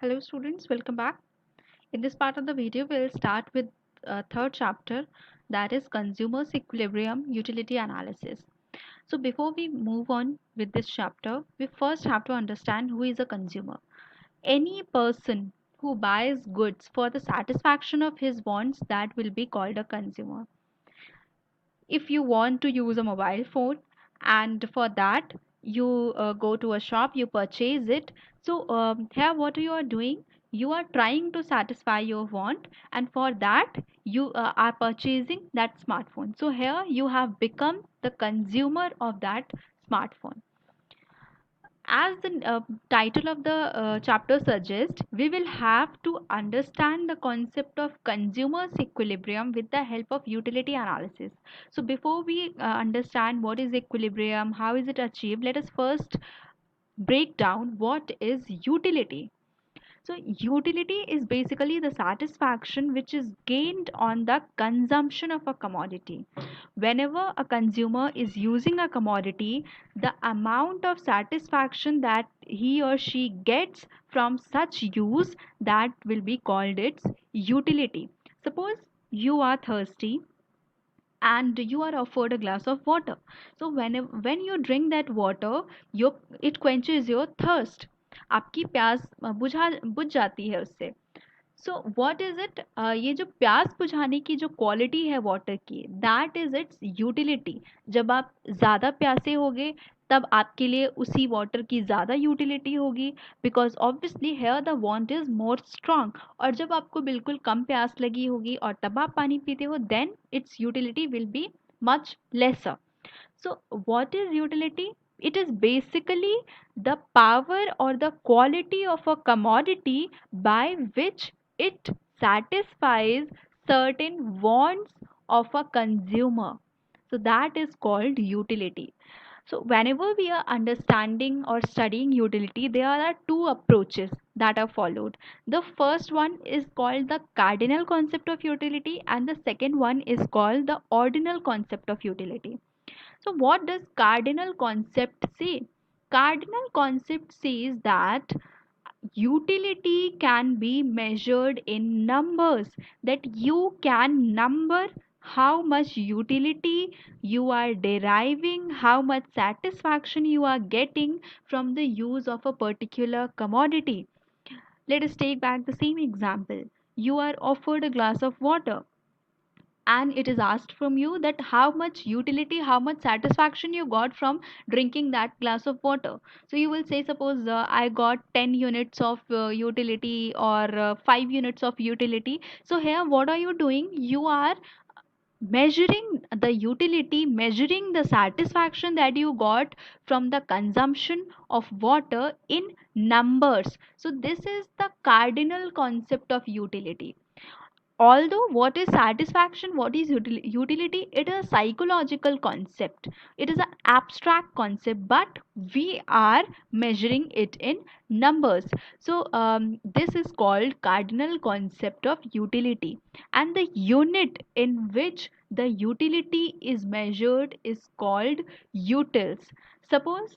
Hello students, welcome back. In this part of the video, we'll start with third chapter, that is Consumers Equilibrium Utility Analysis. So before we move on with this chapter, we first have to understand who is a consumer. Any person who buys goods for the satisfaction of his wants, that will be called a consumer. If you want to use a mobile phone and for that you go to a shop, you purchase it. So here what you are doing, you are trying to satisfy your want, and for that you are purchasing that smartphone. So here you have become the consumer of that smartphone. As the title of the chapter suggests, we will have to understand the concept of consumers equilibrium with the help of utility analysis. So before we understand what is equilibrium, how is it achieved, let us first break down what is utility. So, utility is basically the satisfaction which is gained on the consumption of a commodity. Whenever a consumer is using a commodity, the amount of satisfaction that he or she gets from such use, that will be called its utility. Suppose you are thirsty and you are offered a glass of water. So when you drink that water, it quenches your thirst. आपकी प्यास बुझ जाती है उससे. So what is it, ये जो प्यास बुझाने की जो क्वालिटी है वाटर की, दैट इज इट्स यूटिलिटी. जब आप ज़्यादा प्यासे होगे, तब आपके लिए उसी वाटर की ज़्यादा यूटिलिटी होगी, because obviously here the want is more strong. और जब आपको बिल्कुल कम प्यास लगी होगी और तब आप पानी पीते हो, then its utility will be much lesser. So, what is utility? It is basically the power or the quality of a commodity by which it satisfies certain wants of a consumer. So, that is called utility. So, whenever we are understanding or studying utility, there are two approaches that are followed. The first one is called the cardinal concept of utility, and the second one is called the ordinal concept of utility. So, what does cardinal concept say? Cardinal concept says that utility can be measured in numbers, that you can number how much utility you are deriving, how much satisfaction you are getting from the use of a particular commodity. Let us take back the same example. You are offered a glass of water and it is asked from you that how much utility, how much satisfaction you got from drinking that glass of water. So you will say, suppose I got 10 units of utility, or 5 units of utility. So here what are you doing? You are measuring the utility, measuring the satisfaction that you got from the consumption of water in numbers. So this is the cardinal concept of utility. Although what is satisfaction, what is utility, it is a psychological concept, it is an abstract concept, but we are measuring it in numbers. So this is called cardinal concept of utility, and the unit in which the utility is measured is called utils. Suppose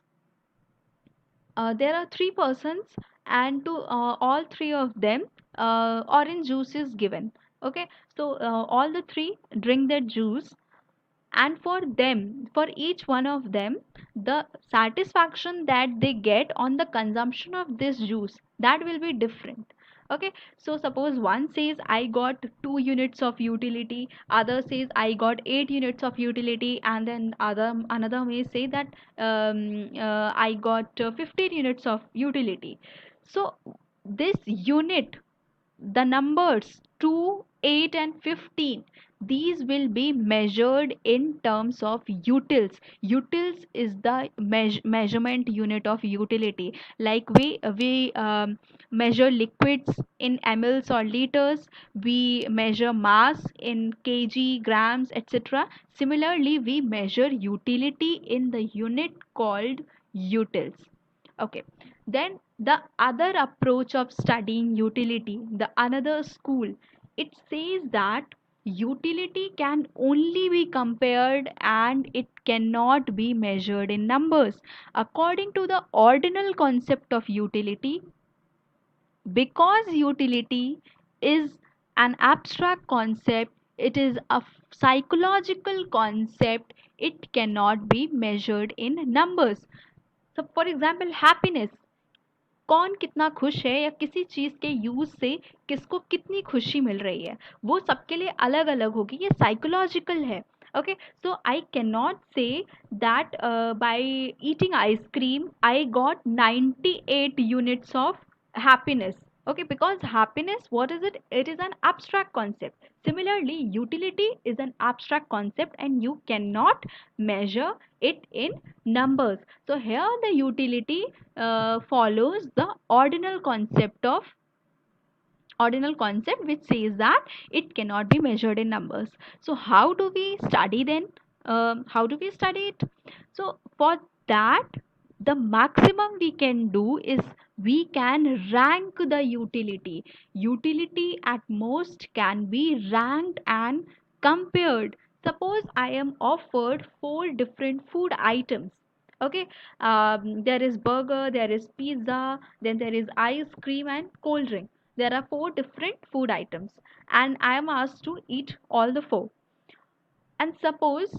there are three persons, and to all three of them orange juice is given. Okay, so all the three drink that juice, and for them, for each one of them, the satisfaction that they get on the consumption of this juice, that will be different. Okay, so suppose one says I got 2 units of utility, other says I got 8 units of utility, and then another may say that I got 15 units of utility. So this unit, the numbers 2, 8 and 15, these will be measured in terms of utils. Utils is the measurement unit of utility. Like we measure liquids in mls or liters, we measure mass in kg, grams, etc. Similarly, we measure utility in the unit called utils. Okay, then the other approach of studying utility, the another school, it says that utility can only be compared and it cannot be measured in numbers. According to the ordinal concept of utility, because utility is an abstract concept, it is a psychological concept, it cannot be measured in numbers. So for example, happiness, कौन कितना खुश है या किसी चीज के use से किसको कितनी खुशी मिल रही है, वो सबके लिए अलग अलग होगी, ये साइकोलॉजिकल है. Okay, so I cannot say that by eating ice cream I got 98 units of happiness. Okay, because happiness, what is it? It is an abstract concept. Similarly, utility is an abstract concept and you cannot measure it in numbers. So here the utility follows the ordinal concept which says that it cannot be measured in numbers. So how do we study then? How do we study it? So for that, the maximum we can do is we can rank the utility. Utility at most can be ranked and compared. Suppose I am offered four different food items. Okay, there is burger, there is pizza, then there is ice cream and cold drink. There are four different food items and I am asked to eat all the four. And suppose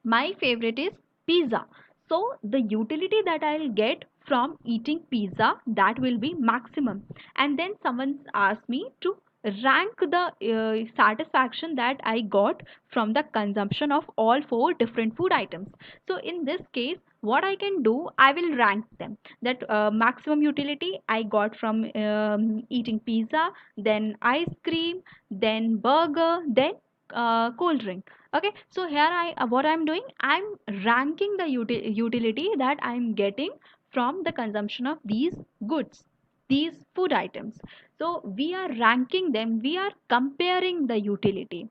my favorite is pizza. So the utility that I'll get from eating pizza, that will be maximum. And then someone asked me to rank the satisfaction that I got from the consumption of all four different food items. So in this case, what I can do, I will rank them. That maximum utility I got from eating pizza, then ice cream, then burger, then cold drink. Okay, so here what I'm doing, I'm ranking the utility that I'm getting from the consumption of these goods, these food items. So we are ranking them, we are comparing the utility.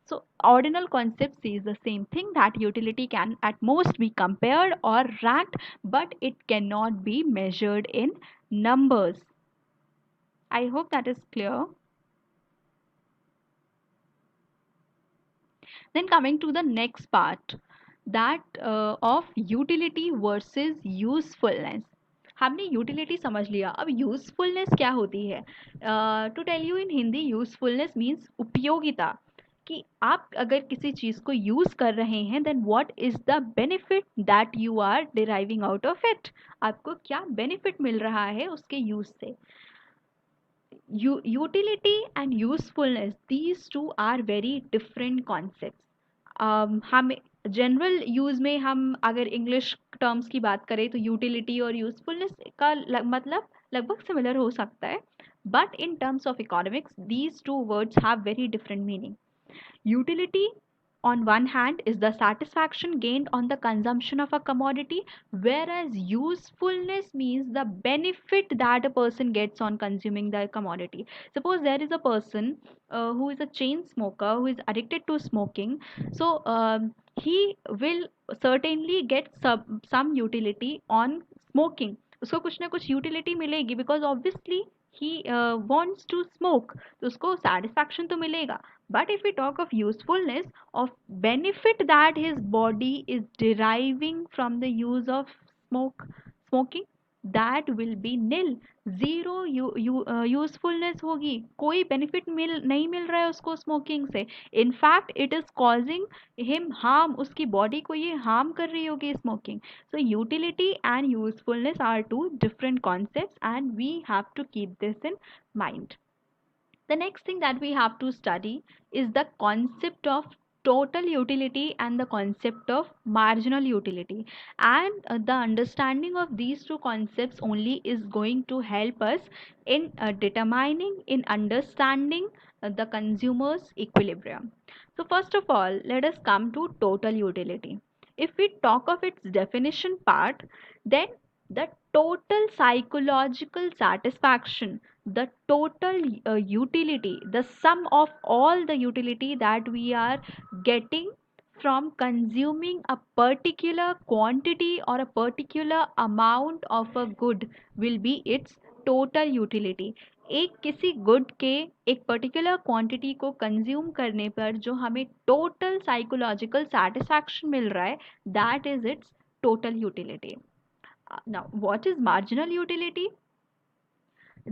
So ordinal concept says the same thing, that utility can at most be compared or ranked, but it cannot be measured in numbers. I hope that is clear. Then coming to the next part, that of utility versus usefulness. हमने utility समझ लिया, अब usefulness क्या होती है? To tell you in Hindi, usefulness means उपयोगिता. कि आप अगर किसी चीज को यूज कर रहे हैं, then what is the benefit that you are deriving out of it. आपको क्या बेनिफिट मिल रहा है उसके यूज से. Utility and usefulness, these two are very different concepts. हम जनरल यूज में हम अगर इंग्लिश टर्म्स की बात करें तो यूटिलिटी और यूजफुलनेस का मतलब लगभग सिमिलर हो सकता है, but in terms of economics these two words have very different meaning. Utility, on one hand, is the satisfaction gained on the consumption of a commodity, whereas usefulness means the benefit that a person gets on consuming the commodity. Suppose there is a person who is a chain smoker, who is addicted to smoking. So he will certainly get some utility on smoking. उसको कुछ ना कुछ utility मिलेगी, because obviously he wants to smoke, तो उसको satisfaction तो मिलेगा. But if we talk of usefulness, of benefit that his body is deriving from the use of smoking, that will be nil. Zero usefulness होगी, कोई benefit नहीं मिल रहा है उसको smoking से. In fact, it is causing him harm, उसकी body को ये harm कर रही होगी smoking. So utility and usefulness are two different concepts and we have to keep this in mind. The next thing that we have to study is the concept of total utility and the concept of marginal utility. And the understanding of these two concepts only is going to help us in determining, in understanding the consumer's equilibrium. So first of all, let us come to total utility. If we talk of its definition part, then the total psychological satisfaction, the total utility, the sum of all the utility that we are getting from consuming a particular quantity or a particular amount of a good, will be its total utility. एक किसी good के एक particular quantity को consume करने पर जो हमें total psychological satisfaction मिल रहा है, that is it's total utility. Now what is marginal utility?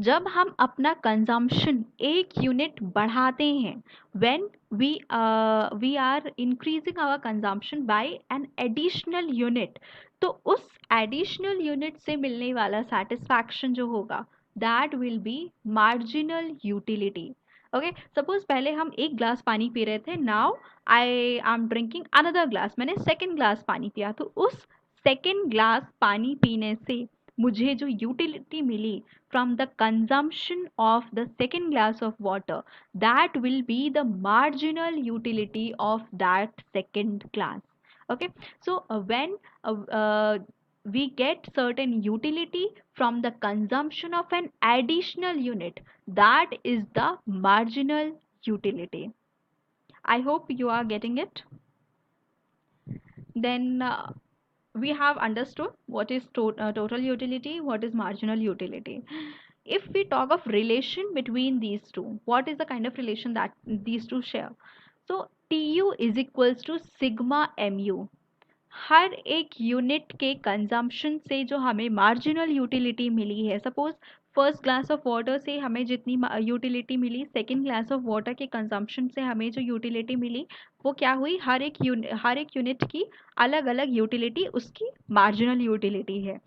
जब हम अपना कंजम्पशन 1 यूनिट बढ़ाते हैं, when we are increasing our consumption by an additional unit, तो उस एडिशनल यूनिट से मिलने वाला सेटिस्फैक्शन जो होगा that will be marginal utility. Okay, suppose पहले हम 1 ग्लास पानी पी रहे थे, now I am drinking another glass, मैंने सेकेंड ग्लास पानी पिया, तो उस सेकेंड ग्लास पानी पीने से मुझे जो यूटिलिटी मिली from the consumption of the second glass of water, that will be the marginal utility of that second glass. Okay, so when uh, uh, we get certain utility from the consumption of an additional unit, that is the marginal utility. I hope you are getting it. Then we have understood what is total utility, what is marginal utility. If we talk of relation between these two, what is the kind of relation that these two share? So Tu is equals to sigma mu. हर एक unit के consumption से जो हमें marginal utility मिली है, suppose first glass of water से हमें जितनी यूटिलिटी मिली, सेकेंड ग्लास ऑफ वाटर के कंजम्पशन से हमें जो यूटिलिटी मिली, वो क्या हुई, हर एक यूनिट की अलग अलग यूटिलिटी उसकी मार्जिनल यूटिलिटी है।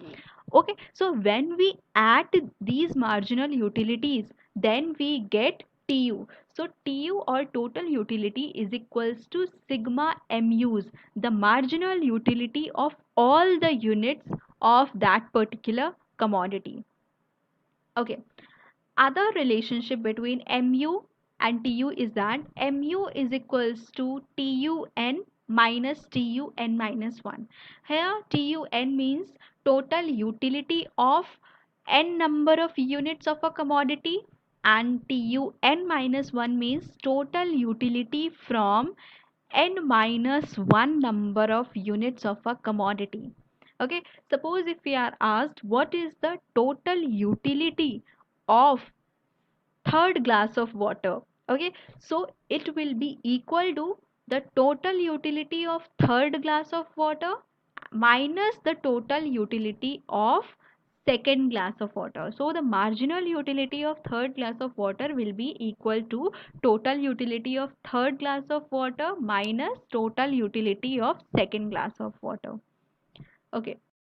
Okay, so when we add these marginal utilities, then we get Tu. So Tu or total utility is equals to sigma mu's, the marginal utility of all the units of that particular commodity. Okay, other relationship between mu and Tu is that mu is equals to Tun minus Tun minus 1. Here Tun means total utility of n number of units of a commodity, and Tun minus 1 means total utility from n minus 1 number of units of a commodity. Okay, suppose if we are asked what is the total utility of third glass of water, okay, so it will be equal to the total utility of third glass of water minus the total utility of second glass of water. So the marginal utility of third glass of water will be equal to total utility of third glass of water minus total utility of second glass of water. Okay,